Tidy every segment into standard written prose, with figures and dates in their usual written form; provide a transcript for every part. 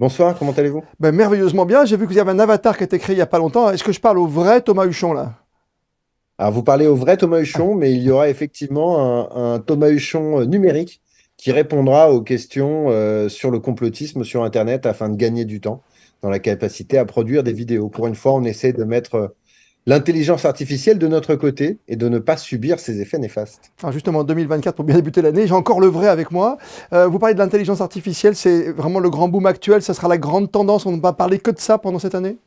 Bonsoir, comment allez-vous? Ben, merveilleusement bien. J'ai vu qu'il y avait un avatar qui a été créé il n'y a pas longtemps. Est-ce que je parle au vrai Thomas Huchon là? Alors, vous parlez au vrai Thomas Huchon, mais il y aura effectivement un Thomas Huchon numérique qui répondra aux questions sur le complotisme sur Internet afin de gagner du temps dans la capacité à produire des vidéos. Pour une fois, on essaie de mettre l'intelligence artificielle de notre côté et de ne pas subir ses effets néfastes. Alors justement, 2024 pour bien débuter l'année, j'ai encore le vrai avec moi. Vous parlez de l'intelligence artificielle, c'est vraiment le grand boom actuel. Ça sera la grande tendance. On ne va parler que de ça pendant cette année?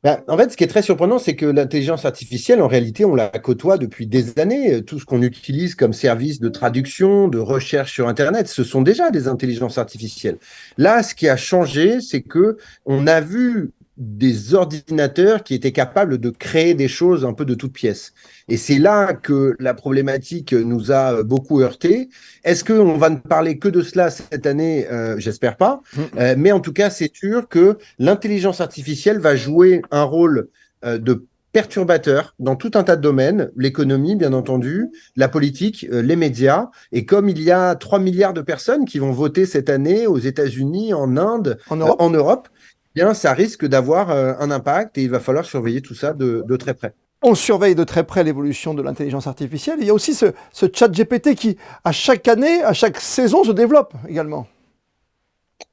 Ben, en fait, ce qui est très surprenant, c'est que l'intelligence artificielle, en réalité, on la côtoie depuis des années. Tout ce qu'on utilise comme service de traduction, de recherche sur Internet, ce sont déjà des intelligences artificielles. Là, ce qui a changé, c'est que on a vu des ordinateurs qui étaient capables de créer des choses un peu de toutes pièces. Et c'est là que la problématique nous a beaucoup heurté. Est-ce qu'on va ne parler que de cela cette année? J'espère pas. Mm. Mais en tout cas, c'est sûr que l'intelligence artificielle va jouer un rôle de perturbateur dans tout un tas de domaines, l'économie, bien entendu, la politique, les médias. Et comme il y a 3 milliards de personnes qui vont voter cette année aux États-Unis, en Inde, En Europe? en Europe, eh bien, ça risque d'avoir un impact et il va falloir surveiller tout ça de très près. On surveille de très près l'évolution de l'intelligence artificielle. Il y a aussi ce chat GPT qui, à chaque année, à chaque saison, se développe également.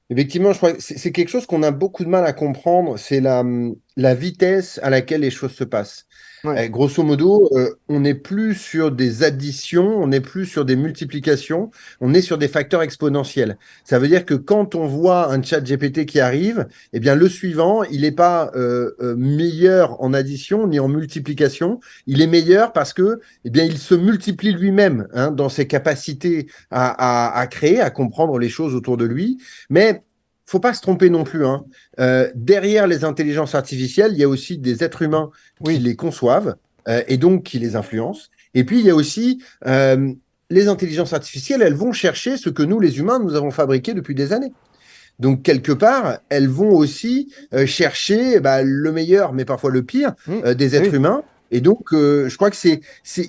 Effectivement, je crois que c'est quelque chose qu'on a beaucoup de mal à comprendre, c'est la vitesse à laquelle les choses se passent. Ouais. Grosso modo, on n'est plus sur des additions, on n'est plus sur des multiplications, on est sur des facteurs exponentiels. Ça veut dire que quand on voit un chat GPT qui arrive, eh bien le suivant, il n'est pas meilleur en addition ni en multiplication, il est meilleur parce que, eh bien, il se multiplie lui-même hein, dans ses capacités à créer, à comprendre les choses autour de lui. Mais faut pas se tromper non plus, hein. Derrière les intelligences artificielles, il y a aussi des êtres humains qui Oui. les conçoivent et donc qui les influencent. Et puis, il y a aussi les intelligences artificielles, elles vont chercher ce que nous, les humains, nous avons fabriqué depuis des années. Donc, quelque part, elles vont aussi chercher bah, le meilleur, mais parfois le pire, Mm. des êtres Oui. humains. Et donc, je crois que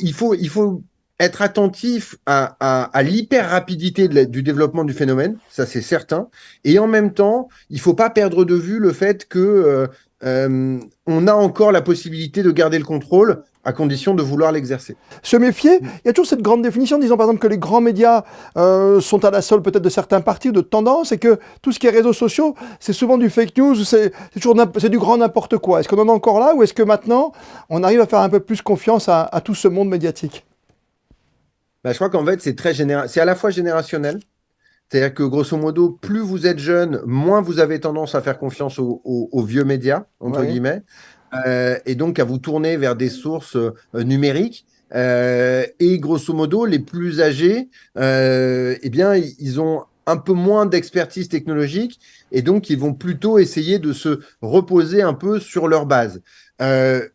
il faut être attentif à l'hyper-rapidité du développement du phénomène, ça c'est certain. Et en même temps, il ne faut pas perdre de vue le fait que on a encore la possibilité de garder le contrôle à condition de vouloir l'exercer. Se méfier. Il y a toujours cette grande définition, disons par exemple que les grands médias sont à la solde peut-être de certains partis ou de tendances et que tout ce qui est réseaux sociaux, c'est souvent du fake news, c'est du grand n'importe quoi. Est-ce qu'on en est encore là ou est-ce que maintenant on arrive à faire un peu plus confiance à tout ce monde médiatique? Bah, je crois qu'en fait, c'est à la fois générationnel. C'est-à-dire que grosso modo, plus vous êtes jeune, moins vous avez tendance à faire confiance aux vieux médias, entre Oui. guillemets, et donc à vous tourner vers des sources numériques. Et grosso modo, les plus âgés, eh bien, ils ont un peu moins d'expertise technologique et donc ils vont plutôt essayer de se reposer un peu sur leur base. Euh,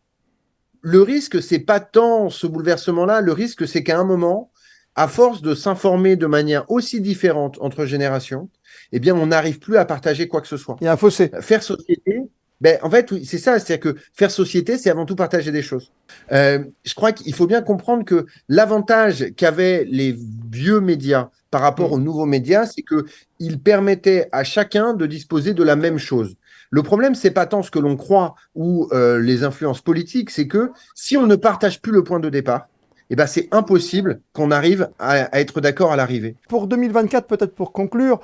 le risque, c'est pas tant ce bouleversement-là, le risque, c'est qu'à un moment, à force de s'informer de manière aussi différente entre générations, eh bien, on n'arrive plus à partager quoi que ce soit. Il y a un fossé. Faire société, ben, en fait, oui, c'est ça, c'est-à-dire que faire société, c'est avant tout partager des choses. Je crois qu'il faut bien comprendre que l'avantage qu'avaient les vieux médias par rapport Mm. aux nouveaux médias, c'est qu'ils permettaient à chacun de disposer de la même chose. Le problème, c'est pas tant ce que l'on croit ou les influences politiques, c'est que si on ne partage plus le point de départ, eh ben, c'est impossible qu'on arrive à être d'accord à l'arrivée. Pour 2024, peut-être pour conclure,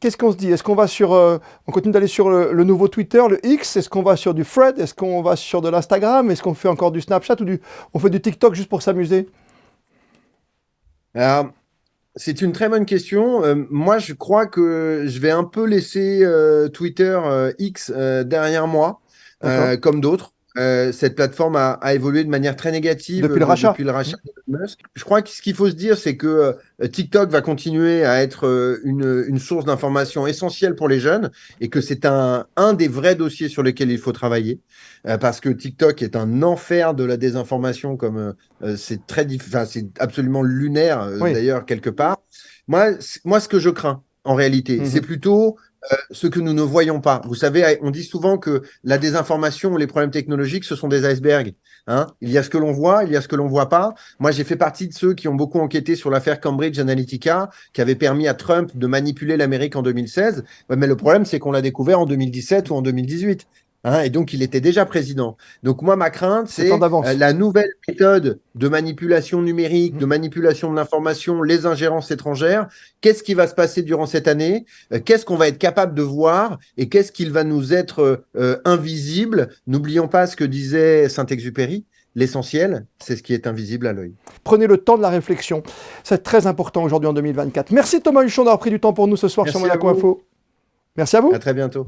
qu'est-ce qu'on se dit? Est-ce qu'on va on continue d'aller sur le nouveau Twitter, le X? Est-ce qu'on va sur du Thread? Est-ce qu'on va sur de l'Instagram? Est-ce qu'on fait encore du Snapchat ou on fait du TikTok juste pour s'amuser? Alors, c'est une très bonne question. Moi, je crois que je vais un peu laisser Twitter X derrière moi, D'accord. comme d'autres. Cette plateforme a évolué de manière très négative Depuis le rachat. depuis le Mm. rachat d'Elon Musk. Je crois que ce qu'il faut se dire, c'est que TikTok va continuer à être une source d'information essentielle pour les jeunes et que c'est un des vrais dossiers sur lesquels il faut travailler. Parce que TikTok est un enfer de la désinformation, comme enfin, c'est absolument lunaire, Oui. d'ailleurs, quelque part. Moi, ce que je crains, en réalité, c'est Mhm. plutôt ce que nous ne voyons pas. Vous savez, on dit souvent que la désinformation ou les problèmes technologiques, ce sont des icebergs. Hein. Il y a ce que l'on voit, il y a ce que l'on ne voit pas. Moi, j'ai fait partie de ceux qui ont beaucoup enquêté sur l'affaire Cambridge Analytica, qui avait permis à Trump de manipuler l'Amérique en 2016. Ouais, mais le problème, c'est qu'on l'a découvert en 2017 ou en 2018. Hein, et donc, il était déjà président. Donc, moi, ma crainte, C'est en c'est d'avance. la nouvelle méthode de manipulation numérique, de manipulation de l'information, les ingérences étrangères. Qu'est-ce qui va se passer durant cette année? Qu'est-ce qu'on va être capable de voir et qu'est-ce qu'il va nous être invisible? N'oublions pas ce que disait Saint-Exupéry. L'essentiel, c'est ce qui est invisible à l'œil. Prenez le temps de la réflexion. C'est très important aujourd'hui en 2024. Merci Thomas Huchon d'avoir pris du temps pour nous ce soir sur Merci à Monaco vous. Info. Merci à vous. À très bientôt.